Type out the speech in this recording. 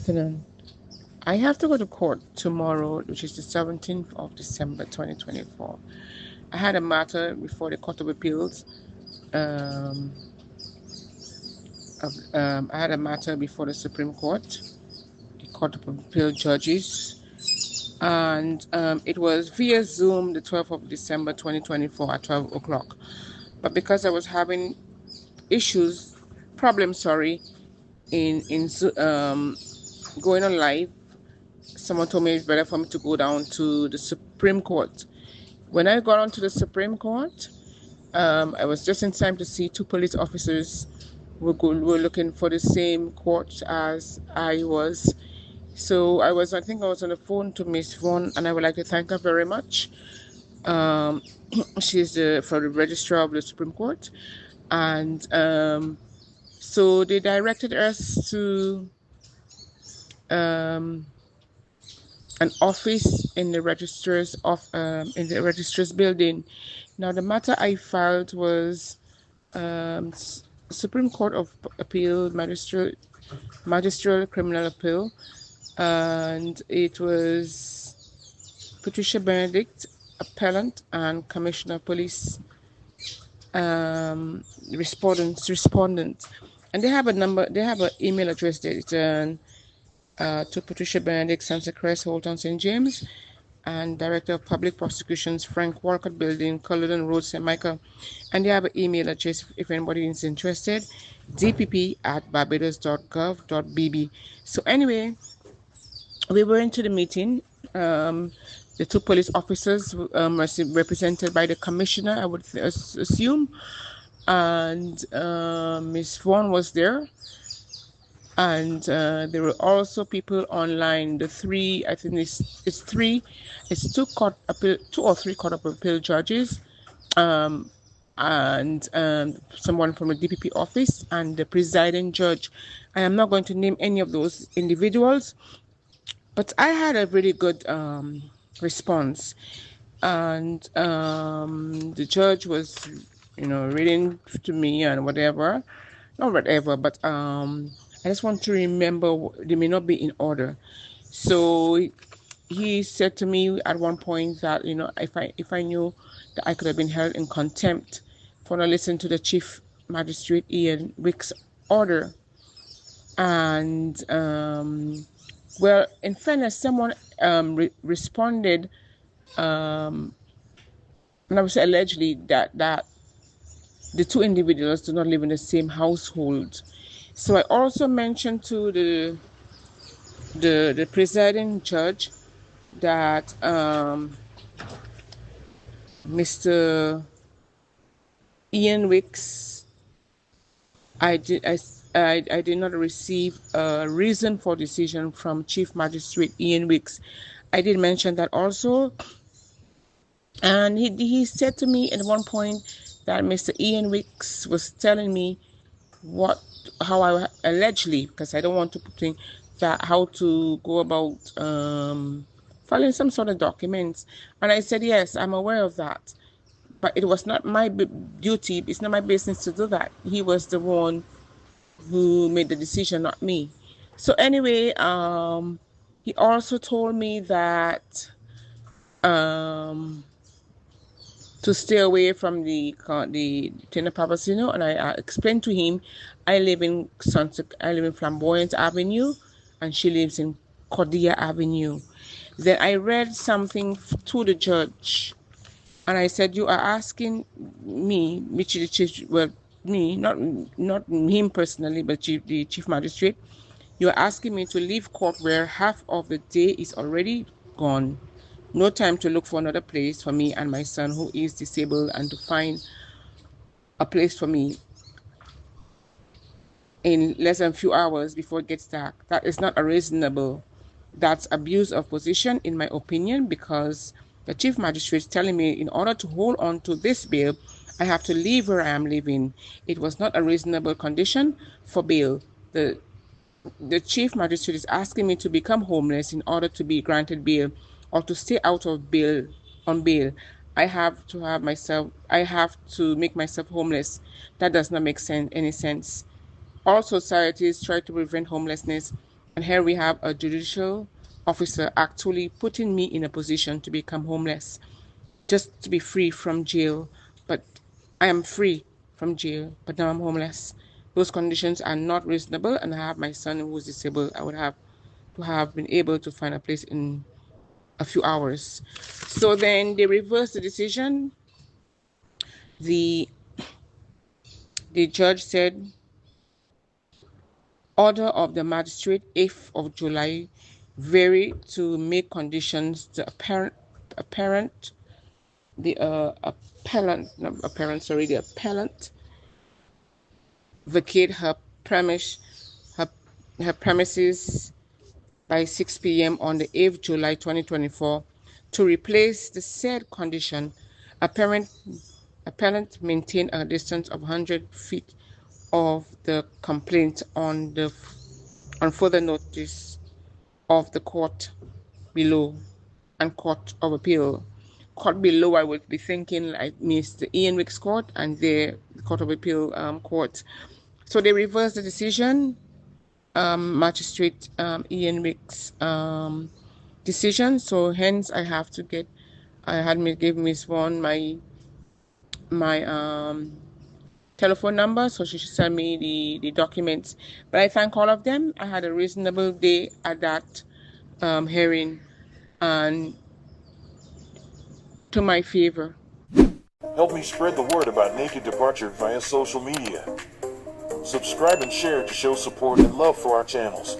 afternoon. I have to go to court tomorrow, which is the 17th of December 2024. I had a matter before the Court of Appeals. I had a matter before the Supreme Court, the Court of Appeal judges, and it was via Zoom the 12th of December 2024 at 12 o'clock. But because I was having problems, in going on live, someone told me it's better for me to go down to the Supreme Court. When I got onto the Supreme Court, I was just in time to see two police officers were looking for the same court as I was. So I think I was on the phone to Miss Vaughn, and I would like to thank her very much. She's for the registrar of the Supreme Court, and so they directed us to an office in the registrar's building. Now the matter I filed was Supreme Court of Appeal Magistrate Criminal Appeal, and it was Patricia Benedict, appellant, and Commissioner of Police respondent, and they have an email address there. To Patricia Benedict, Santa Crest, Holton, St. James, and Director of Public Prosecutions, Frank Walcott Building, Culloden Road, St. Michael. And they have an email address if anybody is interested, dpp@barbados.gov.bb. So anyway, we were into the meeting. The two police officers represented by the commissioner, I would assume, and Miss Vaughn was there. And there were also people online. It's two or three Court of Appeal judges, and someone from the DPP office, and the presiding judge. I am not going to name any of those individuals, but I had a really good response, and the judge was, reading to me and whatever, but I just want to remember they may not be in order. So he said to me at one point that, if I knew that I could have been held in contempt for not listening to the Chief Magistrate Ian Wick's order. And well, in fairness, someone responded, and I would say allegedly that the two individuals do not live in the same household. So I also mentioned to the presiding judge that Mr. Ian Wicks, I did not receive a reason for decision from Chief Magistrate Ian Wicks. I did mention that also, and he said to me at one point that Mr. Ian Wicks was telling me how I allegedly, because I don't want to put in that, how to go about filing some sort of documents. And I said, yes, I'm aware of that, but it was not my duty. It's not my business to do that. He was the one who made the decision, not me. So anyway, he also told me that to stay away from the Tina Papasino, and I explained to him I live in Flamboyant Avenue, and she lives in Cordia Avenue. Then I read something to the judge, and I said, you are asking me, which is me, not him personally, but the Chief Magistrate, you are asking me to leave court where half of the day is already gone. No time to look for another place for me and my son, who is disabled, and to find a place for me in less than a few hours before it gets dark. That is not reasonable. That's abuse of position, in my opinion, because the Chief Magistrate is telling me in order to hold on to this bail, I have to leave where I am living. It was not a reasonable condition for bail. The Chief Magistrate is asking me to become homeless in order to be granted bail, or to stay out of bail on bail. I have to make myself homeless. That does not make any sense. All societies try to prevent homelessness And here we have a judicial officer actually putting me in a position to become homeless, just to be free from jail. But I am free from jail, but now I'm homeless. Those conditions are not reasonable, and I have my son who is disabled. I would have to have been able to find a place in a few hours. So then they reversed the decision. The judge said, order of the magistrate 8th of July vary to make conditions the appellant vacate her, her premises by 6 p.m. on the 8th July 2024 to replace the said condition. Appellant maintain a distance of 100 feet of the complaint on further notice of the court below and court of appeal. Court below, I would be thinking like means the Ian Wicks court and the court of appeal court. So they reversed the decision. Magistrate Ian Wicks decision. So hence I had me give Miss Vaughn my telephone number, so she should send me the documents. But I thank all of them. I had a reasonable day at that hearing, and to my favor. Help me spread the word about Naked Departure via social media. Subscribe and share to show support and love for our channels.